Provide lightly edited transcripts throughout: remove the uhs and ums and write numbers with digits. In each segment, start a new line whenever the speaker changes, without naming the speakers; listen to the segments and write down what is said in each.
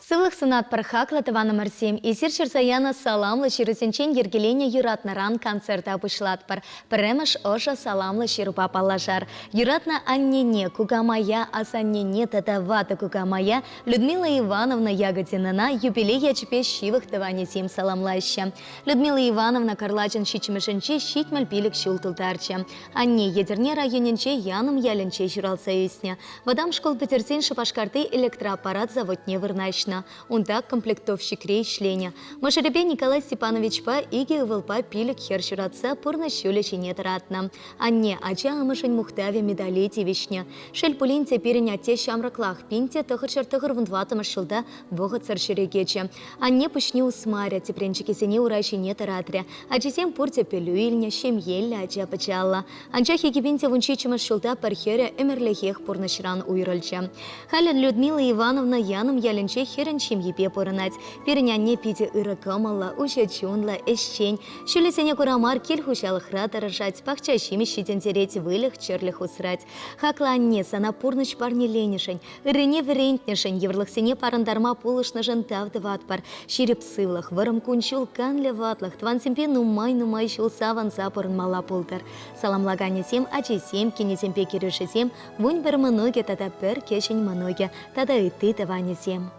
Сывлых сынат пархакла тавана марсем. Исир шерсаяна саламла ширусенчен ергелене юратнаран концерта опышлатпар. Премеш оша саламла ширупа палажар. Юратна аннене кугамая, асаннене татавата кугамая. Людмила Ивановна Ягодинана юбилея чепе щивых таванесим саламлаща. Людмила Ивановна Карлачин щичмешенче щитмаль пилик щултылтарча. Анне едерне районенче яным яленче журалсаюсня. Вадам школ петерсен шапашкарты электроаппарат заводне вырнащ. Он так комплектовщик рейшленя. Машеребе Николай Степанович па иги вылпа пилик хершуратса пурна щулечи нет ратна. Анне ача амышень мухтаве медалети вишня. Шель пулинте переняте шамраклах пинте тахачар тахар вунтвата машулда бога царшерегече. Анне пушни усмаря тепренчики сине урайши нет ратря. Ачисем пурте пелюильня щемьелля ача пачалла. Анчахи кипинте вунчичи машулда пархеря эмерлехех пурнашран уйрольча. Хален Людмила Ивановна яным яленче херенчим епе порынать. Переняне пите ыракамала, ушачунла, эщень. Шулесене курамар кель хушалых рата рожать, пахчащими щитен тереть вылях черлих усрать. Хакла анне сана пурныч парни ленишень, рыне верентнешень, еврлых сене парандарма пулышна жентав деватпар. Ширеп сывлах, варам кунчул канле ватлах, тван семпе нумай щул саван запорын мала пултар. Саламлагане сем, ачи сем, кине семпе кирюши сем, вунь бір маноге, тата пер кешень маноге, тата и ты таване сем.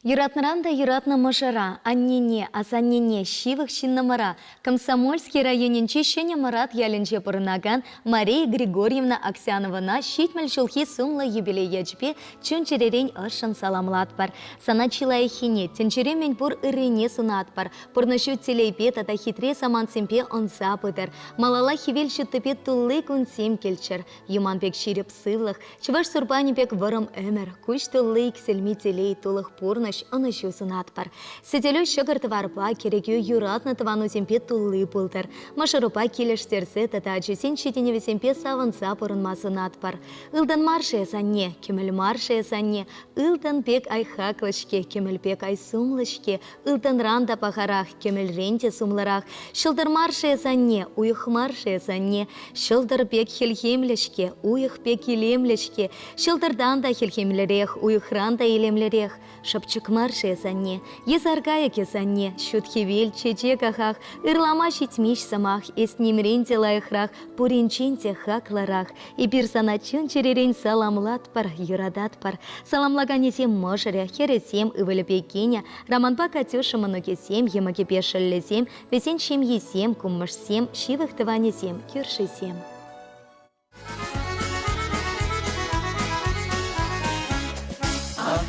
Юратнаранда юратна мажара, аннене, асаннене, шивых шиннамара. Комсомольский районенче шене марат яленче пырнаган Мария Григорьевна Аксянована щитмель шулхи сумла юбилей ячпе чунчерерень ышын саламлатпар. Сана чилая хине, тенчеремен пур ырене сунатпар. Пурнашу телейпе тата хитре саман семпе он запытыр. Малала хивель шуттепе туллы кун сем кельчер. Юман пек ширеп сывлых, чываш сурпани пек вырым эмер. Куш туллы ксельми телей тулых пурна он еще сунатпар. Сетелю щегар тварпа, керекю юратна твану семпе туллы пултар. Машарупа килештерсе, тата ачусен щитиневе семпе саванца пурынма сунатпар. Илдан марше санне, кемел марше санне, илдан пек ай хаклышке, кемел пек ай сумлышке, илдан ранда пахарах, кемел ренте сумларах, шылдар марше санне, уюх марше санне, шылдар пек хельхемлешке, уюх пек илемлешке, шылдардан да хельхемлерех, уюх ранда илемлерех, шапчук марше санне, езаргая кесанне, шутхивель чече кахах, ырлама щитмиш самах, эсним ренте лайхрах, пуринчинте хакларах, и пирсана чунчерерень саламлатпар, юрадатпар, саламлаганесем мошаря, хересем и вылепекеня, романпа Катюша манукесем, емакипешеллесем, весен чем есем, куммашсем, шивых тыванесем, киршисем.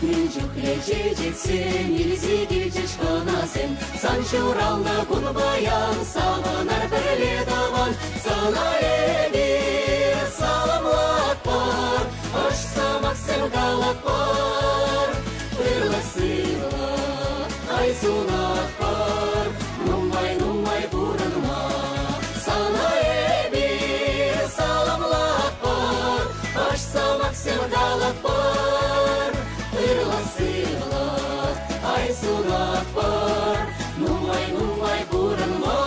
Минчухле чечетсем, елиси кичечканасем, санчурална кунбаян, саванар перлетаван, санаеви саламлатпар, аш самаксем галатпар, пырласыла, айсунатпар, нумай пуранма, санаеви саламлатпар, аш самаксем галатпар, ай сунатпар, нумай пуранма.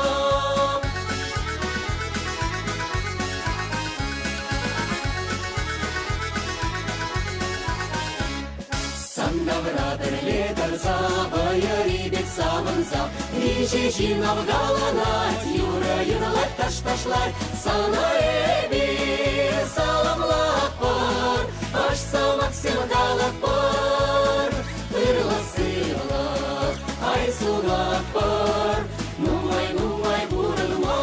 Сандавратыр летарса, баярибек савынса, речи жинав галанать, юрлать ташлать, санаеби саламлатпар, аш самаксем галатпар, пырласыла, ай сунатпар, нумай пуранма.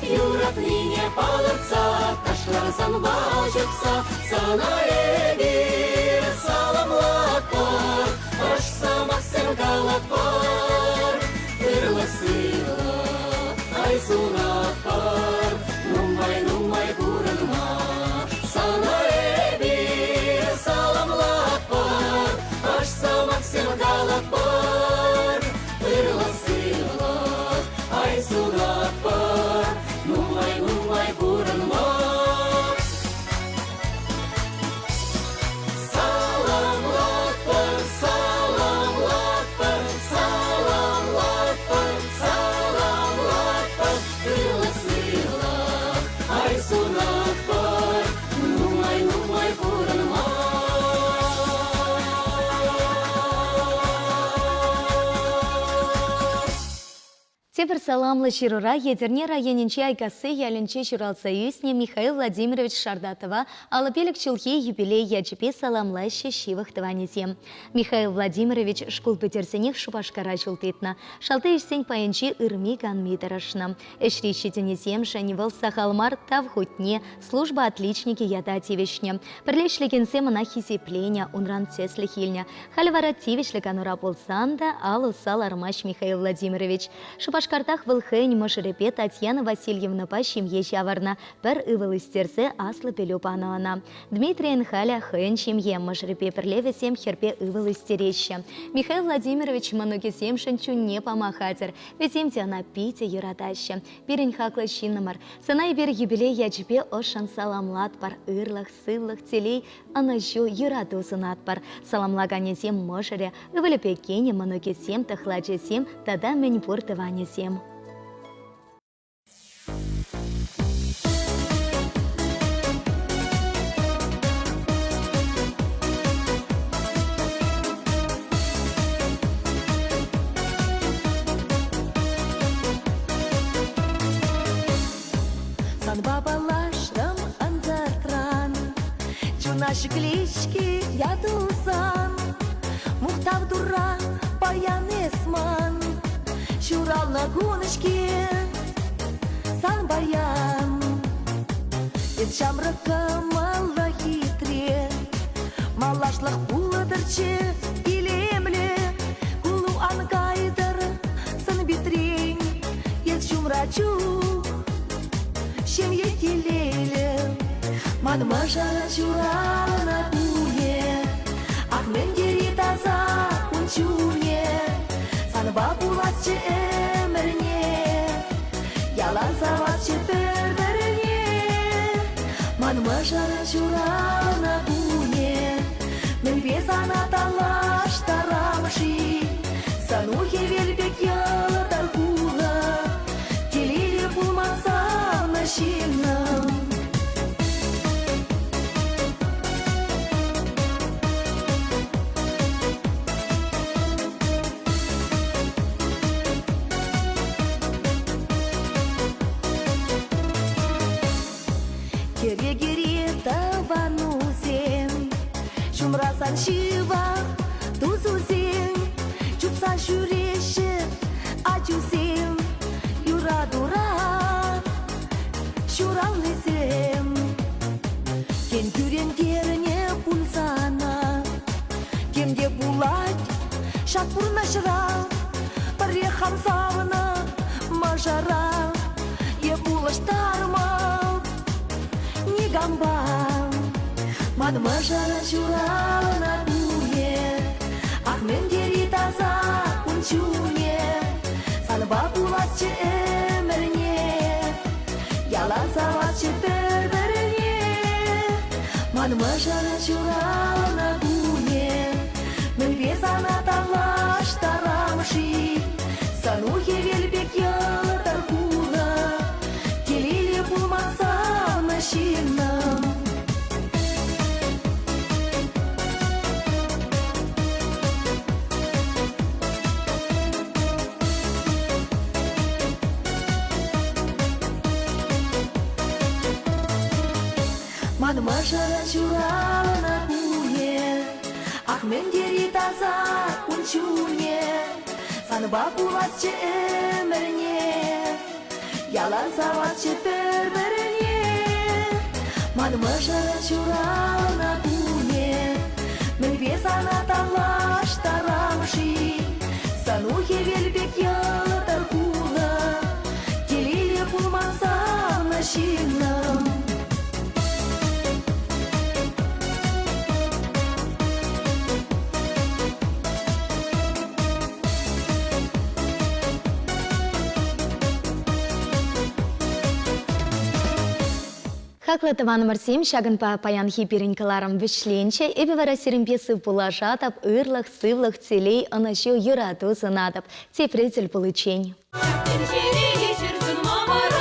Юратнине палырца, ташларсан башыпса, санаеви саламлатпар, аш самаксем галатпар, пырласыла, ай сунатпар, нумай пуранма, санаеви саламлатпар, аш самаксем галатпар, пырласыла, ай сунатпар, нумай пуранма. Саламлатпар, саламлатпар, саламлатпар, саламлатпар, пырласыла, ай сунатпар, нумай пуранма.
Тепер саламлы ширура едерне районенче айкасы яленче шуралса юсне Михаил Владимирович Шардатова алапелек чулхи юбилей ячепе саламлайше шивых тванезем. Михаил Владимирович школ петерсенех шупашкара чултетна. Шалты ишсень паянчи ырми ганмидарашна. Эшри щитенезем шанивал сахалмар тавхутне, служба отличники яда тивишне. Перлешликенсе монахи сепленя, унран цеслихильня. Хальвара тивишлика нура полсанда, алу салармаш Михаил Владимирович. Шупаш Башкартах вылхень мошерепе Татьяна Васильевна по семье чаварна, пер ывылыстерсе Асла Пелюпановна. Дмитрий Энхаля хэнь семье мошерепе перлеве сем херпе ывылыстереща. Михаил Владимирович мануки сем шанчу не помахатер, ведь им тяна пите юратаща. Пирень хакла шинамар. Сана и бир юбилей ячпе ошан саламлат пар ырлах, сыллах, телей, а нащу юрату сынат пар. Саламлагане сем мошере, ывылепе кене мануки сем тахлаче сем, тада мень пуртыване сем.
Сан бабалашрам анзаркран, чунаши клички я тусан, Мухтав дура паян эсман, Чурал на гоночке сан баян. Ед шамрака мала хитре, Малашлах буладырче илемле, Кулу ангайдар сан битрень, Ед шумрачу чем етилейле, мадмаша чурал на куе, ах мендери таза унчуне, санба буласче эмерне, ялан савасче пердерне, мадмаша чурал на куе, мельбеса на талаш тарамши, санухи вельбек яла таркула, телили пулманса Шинам. Кере-кере таванузен, Чумрасан шива тузузен, Чупсан шуреше ачузен, Юра-дура Чуралный сем, кен күрен терне пульсана, кемде булать, шатпурна шыра, парехам савна, мажара, е булаштарма, не гамба, мадмажара чурална куе, ах мендери таза унчуне, санба буласче эмерне, Ялан савасче пердерне, мадмажара чурал на куне, мельбеса на талаш тарамши, санухи вельбек яла таркула, телили пулмаса на шинам. Мадмажара чурал на куе, ах мендери таза унчуне, санба буласче эмерне, ялан савасче перберне. Мадмажара чурал на куе, мельбеса на талаш тарамши, санухи вельбек яла таркула, телили пулманса на шинам.
Хакла таван марсим шаган па паян хипиринкаларам вишленче, эбе вара сиримпесы пулашатап, ырлах, сывлах, целей, анащу юрату санатап. Те прецель получень.
Вечер, вечер,